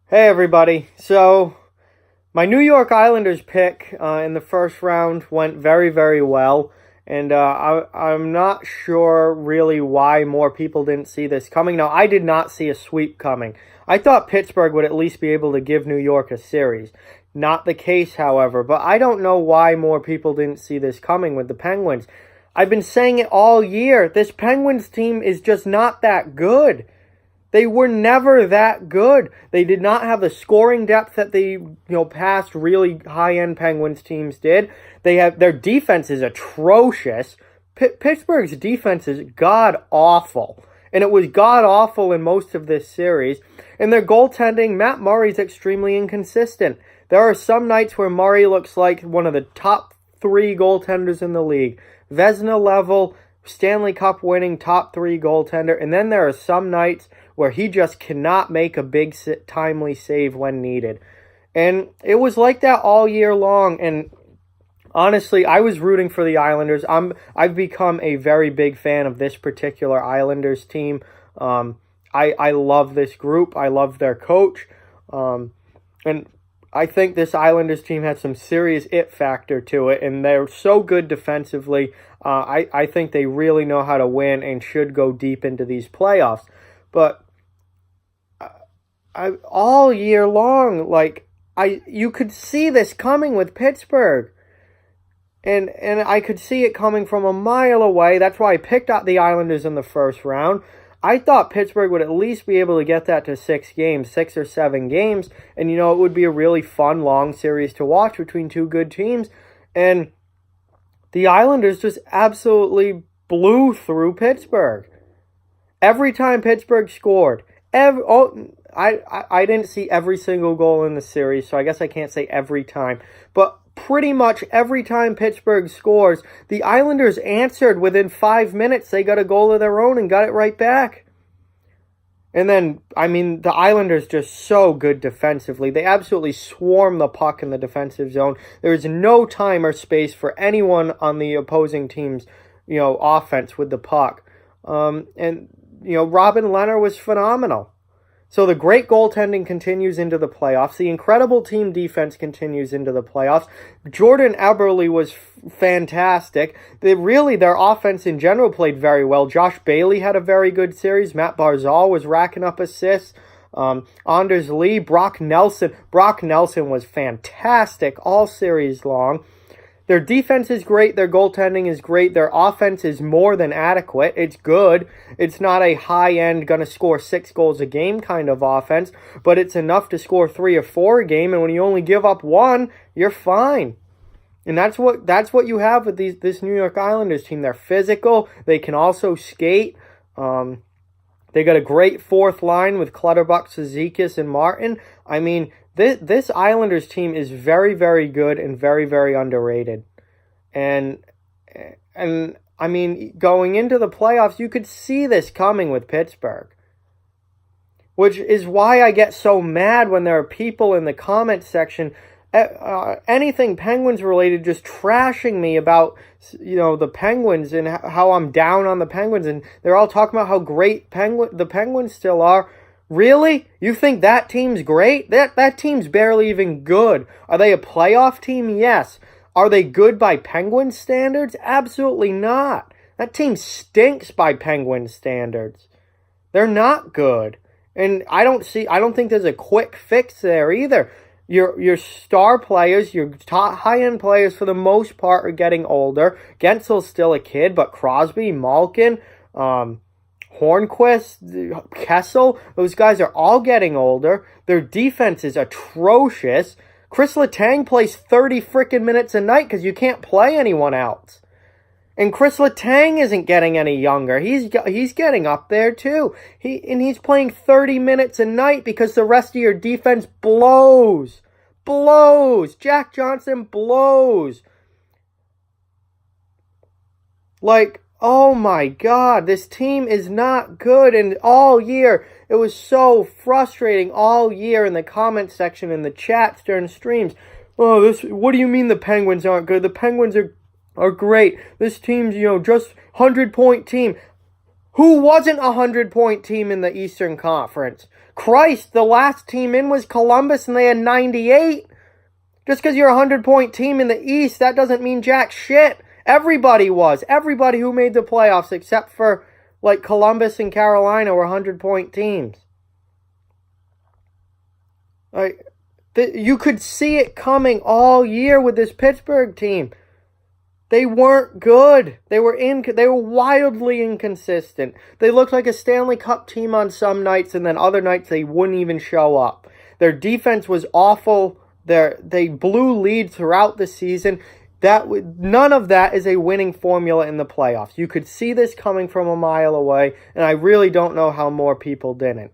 Hey everybody. So my New York Islanders pick in the first round went very, very well, and I'm not sure really why more people didn't see this coming. Now, I did not see a sweep coming. I thought Pittsburgh would at least be able to give New York a series. Not the case, however, but I don't know why more people didn't see this coming with the Penguins. I've been saying it all year. This Penguins team is just not that good. They were never that good. They did not have the scoring depth that past really high-end Penguins teams did. Their defense is atrocious. Pittsburgh's defense is god-awful. And it was god-awful in most of this series. And their goaltending, Matt Murray's extremely inconsistent. There are some nights where Murray looks like one of the top three goaltenders in the league. Vezina level, Stanley Cup winning top three goaltender. And then there are some nights where he just cannot make a big timely save when needed. And it was like that all year long. And honestly, I was rooting for the Islanders. I've become a very big fan of this particular Islanders team. I love this group. I love their coach. And I think this Islanders team has some serious it factor to it, and they're so good defensively. I think they really know how to win and should go deep into these playoffs. But all year long, you could see this coming with Pittsburgh. And I could see it coming from a mile away. That's why I picked out the Islanders in the first round. I thought Pittsburgh would at least be able to get that to 6 or 7 games. And, it would be a really fun, long series to watch between two good teams. And the Islanders just absolutely blew through Pittsburgh. Every time Pittsburgh scored, I didn't see every single goal in the series, so I guess I can't say every time. But pretty much every time Pittsburgh scores, the Islanders answered within 5 minutes. They got a goal of their own and got it right back. And then, the Islanders just so good defensively. They absolutely swarm the puck in the defensive zone. There is no time or space for anyone on the opposing team's, offense with the puck. And Robin Lehner was phenomenal. So the great goaltending continues into the playoffs. The incredible team defense continues into the playoffs. Jordan Eberle was fantastic. Their offense in general played very well. Josh Bailey had a very good series. Matt Barzal was racking up assists. Anders Lee, Brock Nelson. Brock Nelson was fantastic all series long. Their defense is great. Their goaltending is great. Their offense is more than adequate. It's good. It's not a high-end, going to score 6 goals a game kind of offense, but it's enough to score 3 or 4 a game, and when you only give up 1, you're fine. And that's what you have with this New York Islanders team. They're physical. They can also skate. They got a great fourth line with Clutterbuck, Cizikas, and Martin. This Islanders team is very, very good and very, very underrated. And going into the playoffs, you could see this coming with Pittsburgh. Which is why I get so mad when there are people in the comment section, anything Penguins related, just trashing me about, the Penguins and how I'm down on the Penguins. And they're all talking about how great the Penguins still are. Really? You think that team's great? That team's barely even good. Are they a playoff team? Yes. Are they good by Penguin standards? Absolutely not. That team stinks by Penguin standards. They're not good. And I don't think there's a quick fix there either. Your star players, your top high-end players for the most part are getting older. Gensel's still a kid, but Crosby, Malkin, Hornquist, Kessel, those guys are all getting older. Their defense is atrocious. Chris Letang plays 30 freaking minutes a night because you can't play anyone else. And Chris Letang isn't getting any younger. He's getting up there too. He's playing 30 minutes a night because the rest of your defense blows. Jack Johnson blows. Oh my God, this team is not good. And all year, it was so frustrating all year in the comment section, in the chats during streams. What do you mean the Penguins aren't good? The Penguins are great. This team's, just 100-point team. Who wasn't a 100-point team in the Eastern Conference? Christ, the last team in was Columbus and they had 98. Just because you're a 100-point team in the East, that doesn't mean jack shit. Everybody was. Everybody who made the playoffs except for like Columbus and Carolina were 100-point teams. Like, you could see it coming all year with this Pittsburgh team. They weren't good. They were wildly inconsistent. They looked like a Stanley Cup team on some nights, and then other nights they wouldn't even show up. Their defense was awful. They blew leads throughout the season. None of that is a winning formula in the playoffs. You could see this coming from a mile away, and I really don't know how more people didn't.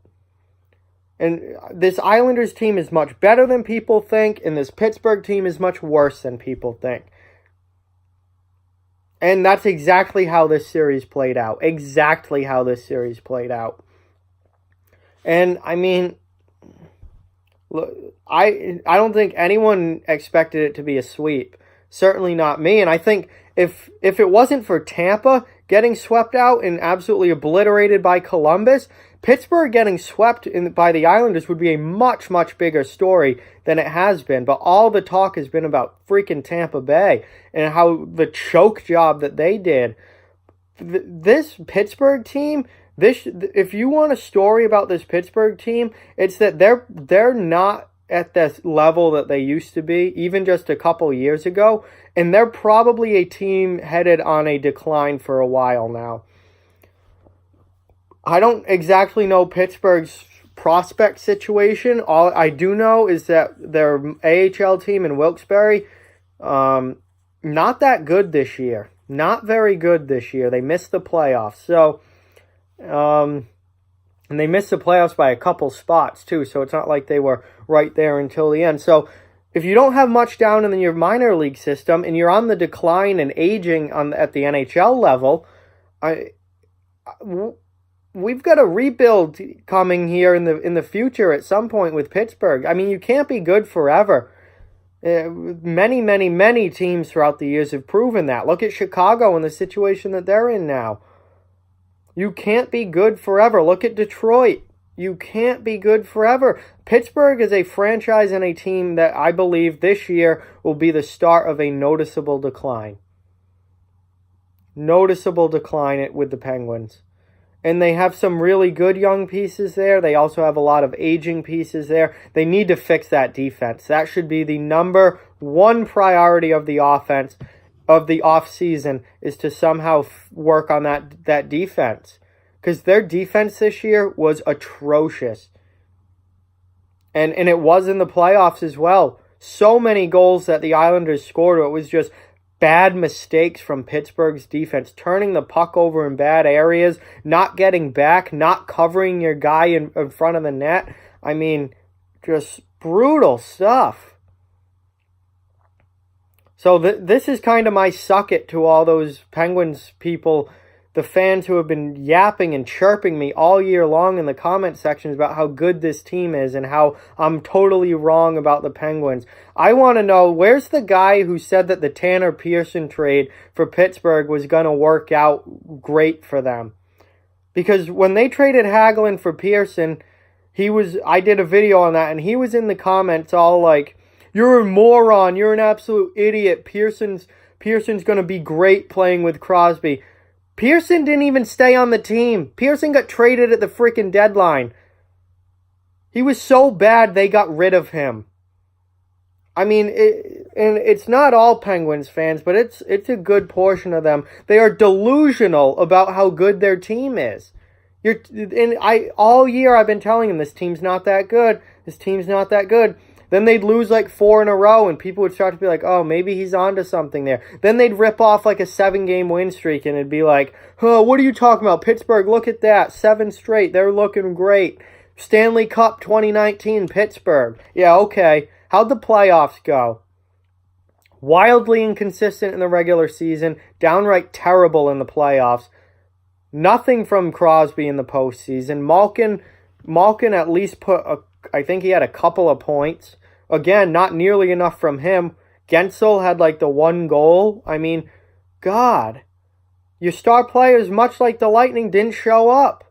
And this Islanders team is much better than people think, and this Pittsburgh team is much worse than people think. And that's exactly how this series played out. Exactly how this series played out. And, I mean, look, I don't think anyone expected it to be a sweep. Certainly not me. And I think if it wasn't for Tampa getting swept out and absolutely obliterated by Columbus, Pittsburgh getting swept by the Islanders would be a much, much bigger story than it has been. But all the talk has been about freaking Tampa Bay and how the choke job that they did. This Pittsburgh team, if you want a story about this Pittsburgh team, it's that they're not at the level that they used to be, even just a couple years ago. And they're probably a team headed on a decline for a while now. I don't exactly know Pittsburgh's prospect situation. All I do know is that their AHL team in Wilkes-Barre, not that good this year. Not very good this year. They missed the playoffs. So, and they missed the playoffs by a couple spots too. So it's not like they were right there until the end. So if you don't have much down in your minor league system and you're on the decline and aging at the NHL level, we've got a rebuild coming here in the future at some point with Pittsburgh. I mean, you can't be good forever. Many teams throughout the years have proven that. Look at Chicago and the situation that they're in now. You can't be good forever. Look at Detroit. You can't be good forever. Pittsburgh is a franchise and a team that I believe this year will be the start of a noticeable decline. Noticeable decline with the Penguins. And they have some really good young pieces there. They also have a lot of aging pieces there. They need to fix that defense. That should be the number one priority of the offense, of the offseason, is to somehow work on that defense. Because their defense this year was atrocious. And it was in the playoffs as well. So many goals that the Islanders scored, it was just bad mistakes from Pittsburgh's defense, turning the puck over in bad areas, not getting back, not covering your guy in front of the net. I mean, just brutal stuff. So this is kind of my suck it to all those Penguins people, the fans who have been yapping and chirping me all year long in the comment sections about how good this team is and how I'm totally wrong about the Penguins. I want to know, where's the guy who said that the Tanner Pearson trade for Pittsburgh was going to work out great for them? Because when they traded Hagelin for Pearson, I did a video on that, and he was in the comments all like, "You're a moron, you're an absolute idiot, Pearson's going to be great playing with Crosby." Pearson didn't even stay on the team. Pearson got traded at the freaking deadline. He was so bad they got rid of him. I mean, and it's not all Penguins fans, but it's a good portion of them. They are delusional about how good their team is. All year I've been telling them this team's not that good. This team's not that good. Then they'd lose like 4 in a row, and people would start to be like, oh, maybe he's onto something there. Then they'd rip off like a 7-game win streak, and it'd be like, oh, what are you talking about? Pittsburgh, look at that. 7 straight. They're looking great. Stanley Cup 2019, Pittsburgh. Yeah, okay. How'd the playoffs go? Wildly inconsistent in the regular season. Downright terrible in the playoffs. Nothing from Crosby in the postseason. Malkin at least I think he had a couple of points. Again, not nearly enough from him. Gensel had like the 1 goal. I mean, God. Your star players, much like the Lightning, didn't show up.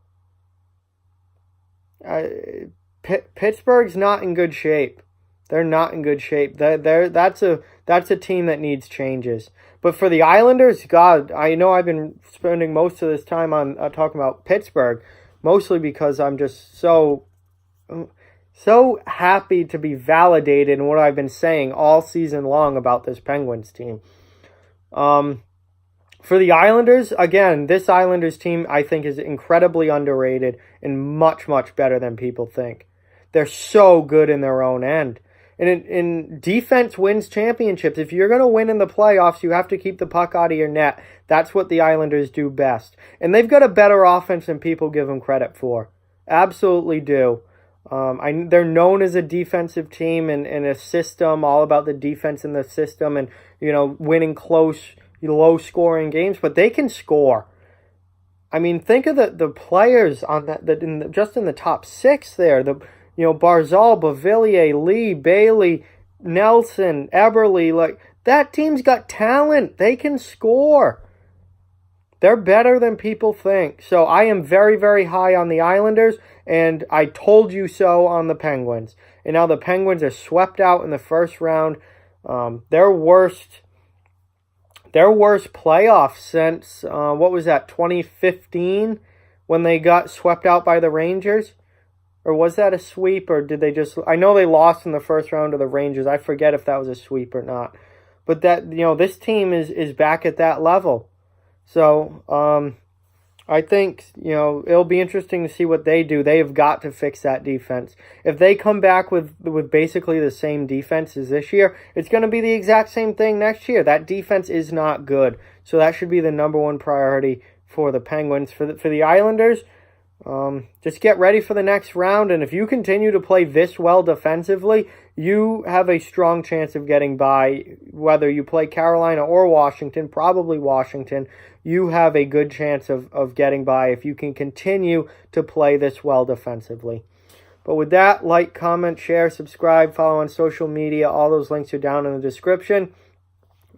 Pittsburgh's not in good shape. They're not in good shape. That's a team that needs changes. But for the Islanders, God, I know I've been spending most of this time on talking about Pittsburgh, mostly because I'm just so happy to be validated in what I've been saying all season long about this Penguins team. For the Islanders, again, this Islanders team I think is incredibly underrated and much, much better than people think. They're so good in their own end. And in defense wins championships. If you're going to win in the playoffs, you have to keep the puck out of your net. That's what the Islanders do best. And they've got a better offense than people give them credit for. Absolutely do. They're known as a defensive team and a system, all about the defense in the system and, winning close, low-scoring games. But they can score. I mean, think of the players on just in the top six there. Barzal, Beauvillier, Lee, Bailey, Nelson, Eberle, that team's got talent. They can score. They're better than people think. So I am very, very high on the Islanders, and I told you so on the Penguins. And now the Penguins are swept out in the first round. Their worst playoff since, 2015, when they got swept out by the Rangers? Or was that a sweep, or did they just... I know they lost in the first round to the Rangers. I forget if that was a sweep or not. But this team is back at that level. So, I think, it'll be interesting to see what they do. They have got to fix that defense. If they come back with basically the same defense as this year, it's going to be the exact same thing next year. That defense is not good. So that should be the number one priority for the Penguins. For the Islanders... just get ready for the next round, and if you continue to play this well defensively, you have a strong chance of getting by. Whether you play Carolina or Washington, probably Washington, you have a good chance of getting by if you can continue to play this well defensively. But with that, like, comment, share, subscribe, follow on social media. All those links are down in the description.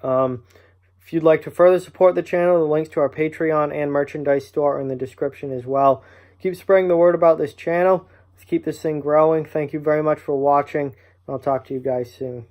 If you'd like to further support the channel, the links to our Patreon and merchandise store are in the description as well. Keep spreading the word about this channel. Let's keep this thing growing. Thank you very much for watching. I'll talk to you guys soon.